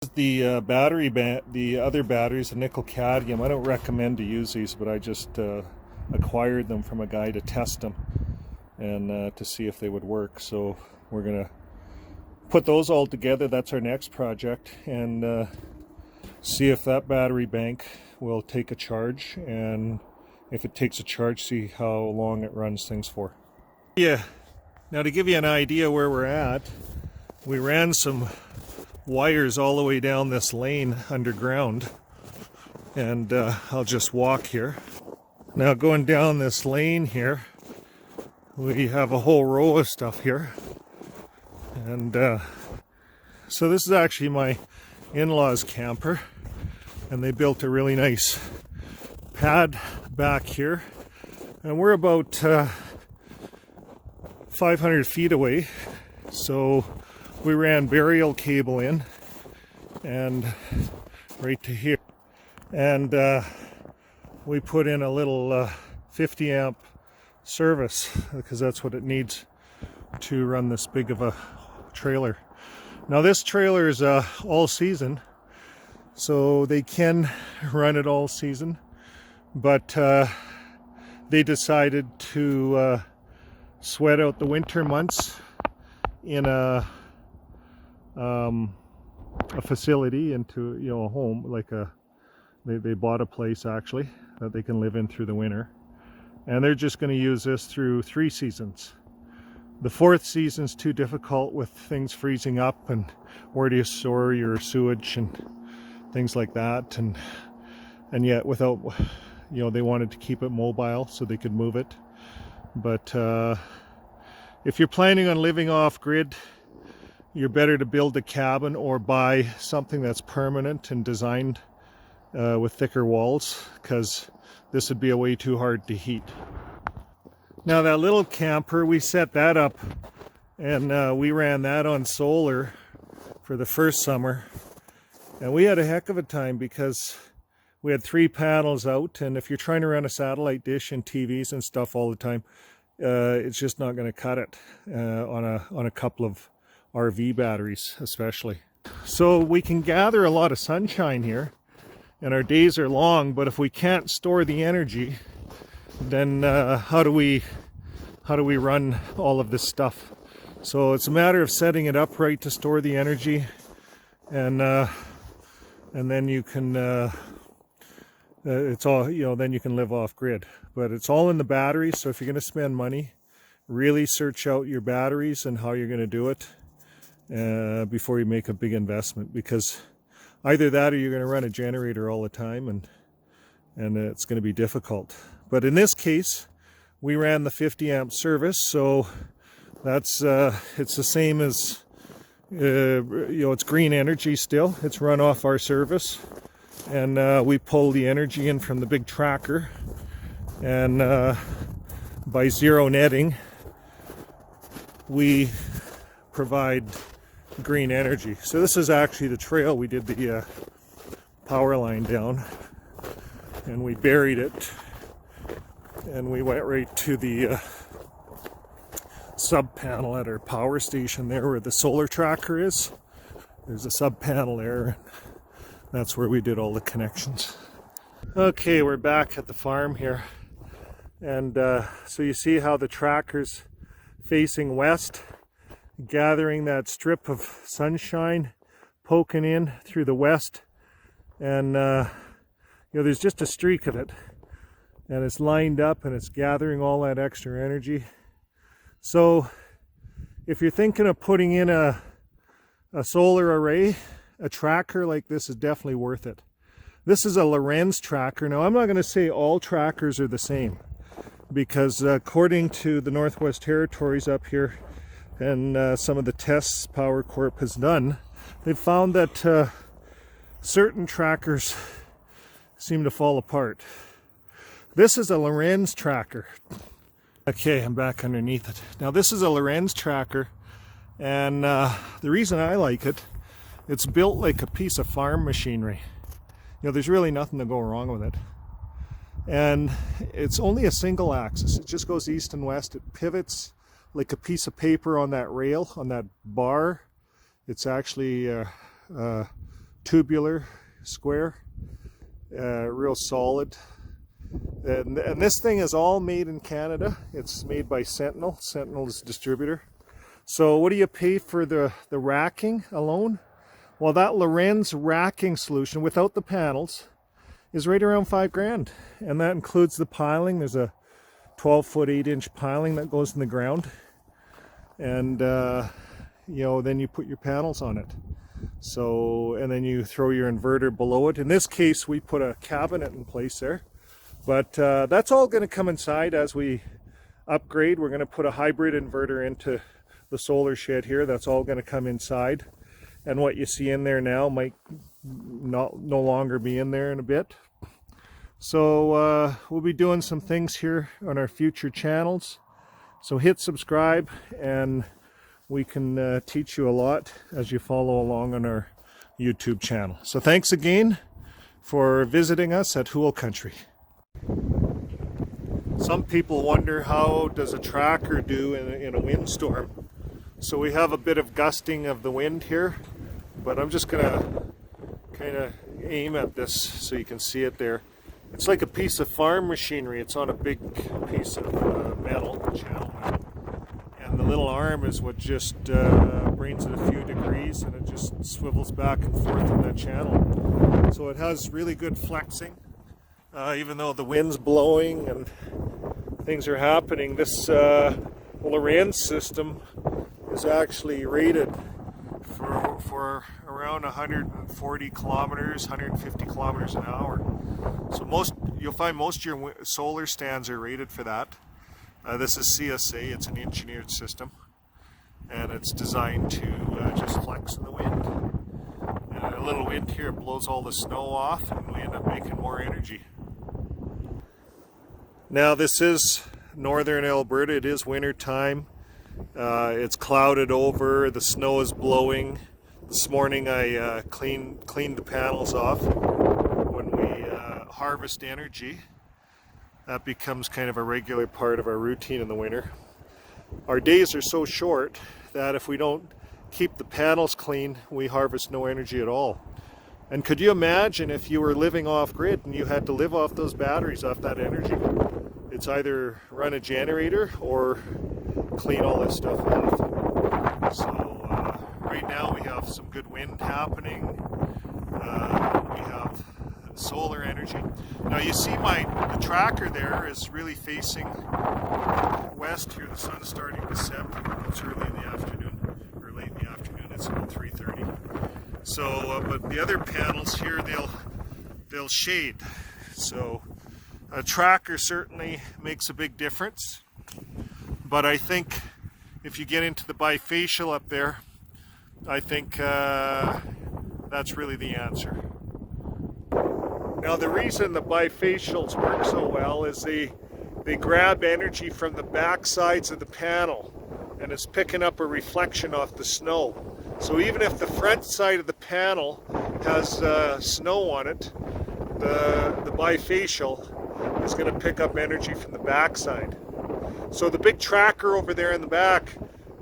The the other batteries, the nickel cadmium. I don't recommend to use these, but I just acquired them from a guy to test them and to see if they would work. So we're gonna put those all together. That's our next project, and see if that battery bank will take a charge, and if it takes a charge, see how long it runs things for. Yeah, now to give you an idea where we're at, we ran some wires all the way down this lane underground, and I'll just walk here. Now going down this lane here, we have a whole row of stuff here, and so this is actually my in-laws camper, and they built a really nice pad back here, and we're about 500 feet away, so we ran burial cable in and right to here, and we put in a little 50 amp service because that's what it needs to run this big of a trailer. Now this trailer is all season, so they can run it all season, but they decided to sweat out the winter months in a facility, into a home, like they bought a place actually that they can live in through the winter, and they're just going to use this through 3 seasons. The 4th season's too difficult with things freezing up, and where do you store your sewage and things like that, and yet without, they wanted to keep it mobile so they could move it. But if you're planning on living off grid, you're better to build a cabin or buy something that's permanent and designed with thicker walls, because this would be way too hard to heat. Now that little camper, we set that up, and we ran that on solar for the first summer, and we had a heck of a time because we had 3 panels out, and if you're trying to run a satellite dish and TVs and stuff all the time, it's just not going to cut it on a couple of RV batteries especially. So we can gather a lot of sunshine here, and our days are long, but if we can't store the energy, then how do we run all of this stuff? So it's a matter of setting it up right to store the energy, and then you can it's all, then you can live off grid. But it's all in the batteries, so if you're going to spend money, really search out your batteries and how you're going to do it before you make a big investment, because either that or you're going to run a generator all the time, and it's going to be difficult. But in this case, we ran the 50 amp service, so that's it's the same as it's green energy still. It's run off our service, and we pull the energy in from the big tracker, and by zero netting we provide green energy. So this is actually the trail we did the power line down, and we buried it, and we went right to the sub panel at our power station there where the solar tracker is. There's a sub panel there, and that's where we did all the connections. Okay, we're back at the farm here, and so you see how the tracker's facing west, gathering that strip of sunshine, poking in through the west, and there's just a streak of it, and it's lined up and it's gathering all that extra energy. So if you're thinking of putting in a solar array, a tracker like this is definitely worth it. This is a Lorentz tracker. Now I'm not going to say all trackers are the same, because according to the Northwest Territories up here and some of the tests Power Corp has done, they've found that certain trackers seem to fall apart. This is a Lorentz tracker. Okay, I'm back underneath it. Now this is a Lorentz tracker, and the reason I like it, it's built like a piece of farm machinery. There's really nothing to go wrong with it. And it's only a single axis. It just goes east and west. It pivots like a piece of paper on that rail, on that bar. It's actually tubular square, real solid. And this thing is all made in Canada. It's made by Sentinel. Sentinel is a distributor. So what do you pay for the racking alone? Well, that Lorentz racking solution without the panels is right around $5,000. And that includes the piling. There's a 12-foot 8-inch piling that goes in the ground. And, you know, then you put your panels on it. So, and then you throw your inverter below it. In this case, we put a cabinet in place there. But that's all going to come inside as we upgrade. We're going to put a hybrid inverter into the solar shed here. That's all going to come inside. And what you see in there now might no longer be in there in a bit. So we'll be doing some things here on our future channels. So hit subscribe and we can teach you a lot as you follow along on our YouTube channel. So thanks again for visiting us at Hoole Country. Some people wonder, how does a tracker do in a windstorm? So we have a bit of gusting of the wind here, but I'm just gonna kind of aim at this so you can see it there. It's like a piece of farm machinery. It's on a big piece of metal, channel metal. And the little arm is what just brings it a few degrees, and it just swivels back and forth in that channel. So it has really good flexing. Even though the wind's blowing and things are happening, this Lorentz system is actually rated for around 140 kilometers, 150 kilometers an hour. So you'll find most of your solar stands are rated for that. This is CSA, it's an engineered system, and it's designed to just flex in the wind. And a little wind here blows all the snow off, and we end up making more energy. Now this is northern Alberta. It is winter time. It's clouded over. The snow is blowing. This morning I cleaned the panels off. When we harvest energy, that becomes kind of a regular part of our routine in the winter. Our days are so short that if we don't keep the panels clean, we harvest no energy at all. And could you imagine if you were living off-grid and you had to live off those batteries, off that energy? It's either run a generator or clean all this stuff off. So right now we have some good wind happening. We have solar energy. Now you see the tracker there is really facing west here. The sun's starting to set. It's early in the afternoon, or late in the afternoon. It's about 3:30. So, but the other panels here, they'll shade. So a tracker certainly makes a big difference. But I think if you get into the bifacial up there, I think that's really the answer. Now the reason the bifacials work so well is they grab energy from the back sides of the panel, and it's picking up a reflection off the snow. So even if the front side of the panel has snow on it, the bifacial is going to pick up energy from the back side. So the big tracker over there in the back,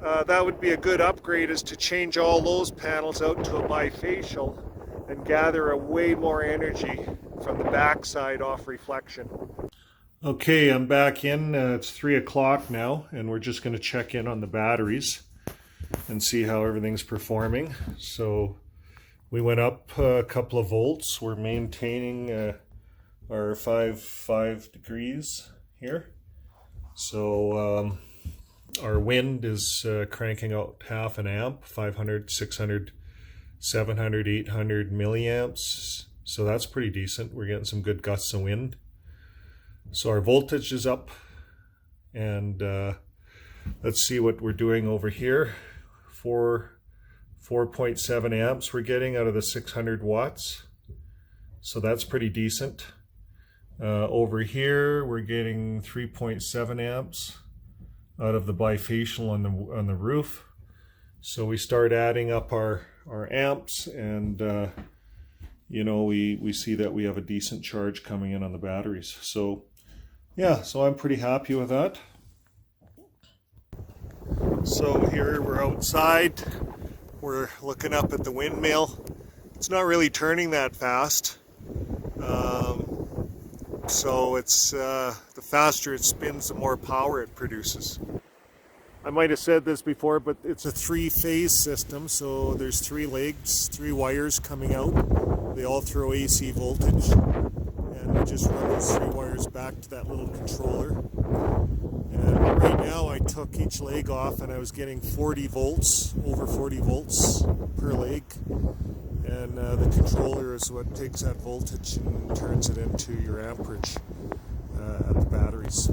that would be a good upgrade, is to change all those panels out to a bifacial and gather a way more energy from the back side off reflection. Okay, I'm back in. It's 3 o'clock now, and we're just going to check in on the batteries and see how everything's performing. So we went up a couple of volts. We're maintaining our 5 degrees here. So our wind is cranking out half an amp, 500, 600, 700, 800 milliamps. So that's pretty decent. We're getting some good gusts of wind. So our voltage is up, and let's see what we're doing over here. 4.7 amps we're getting out of the 600 watts. So that's pretty decent. Over here we're getting 3.7 amps out of the bifacial on the roof. So we start adding up our amps, and you know, we see that we have a decent charge coming in on the batteries. So yeah, so I'm pretty happy with that. So here we're outside. We're looking up at the windmill. It's not really turning that fast. So it's the faster it spins, the more power it produces. I might have said this before, but it's a 3-phase system, so there's 3 legs, 3 wires coming out. They all throw AC voltage, and we just run those 3 wires back to that little controller. And right now I took each leg off and I was getting 40 volts, over 40 volts per leg. And the controller is what takes that voltage and turns it into your amperage at the batteries.